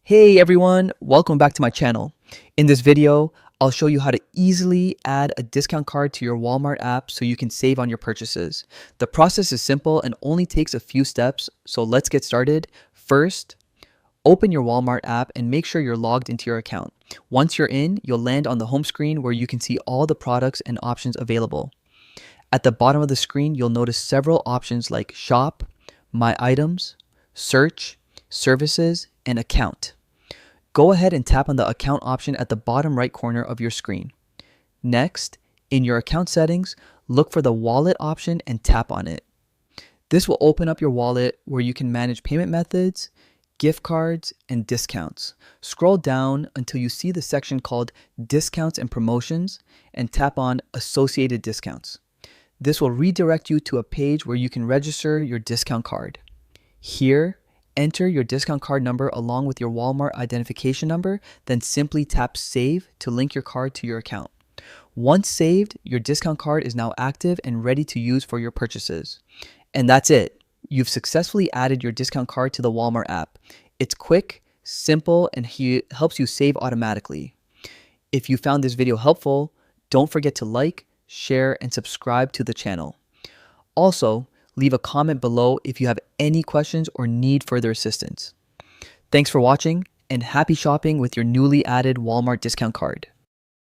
Hey everyone, welcome back to my channel. In this video, I'll show you how to easily add a discount card to your Walmart app so you can save on your purchases. The process is simple and only takes a few steps, so let's get started. First, open your Walmart app and make sure you're logged into your account. Once you're in, you'll land on the home screen where you can see all the products and options available. At the bottom of the screen, you'll notice several options like Shop, My Items, Search, Services, and Account. Go ahead and tap on the account option at the bottom right corner of your screen. Next, in your account settings, look for the wallet option and tap on it. This will open up your wallet where you can manage payment methods, gift cards, and discounts. Scroll down until you see the section called Discounts and Promotions and tap on Associated Discounts. This will redirect you to a page where you can register your discount card. Here, enter your discount card number along with your Walmart identification number, then simply tap Save to link your card to your account. Once saved, your discount card is now active and ready to use for your purchases. And that's it. You've successfully added your discount card to the Walmart app. It's quick, simple, and helps you save automatically. If you found this video helpful, don't forget to like, share, and subscribe to the channel. Also, leave a comment below if you have any questions or need further assistance. Thanks for watching and happy shopping with your newly added Walmart discount card.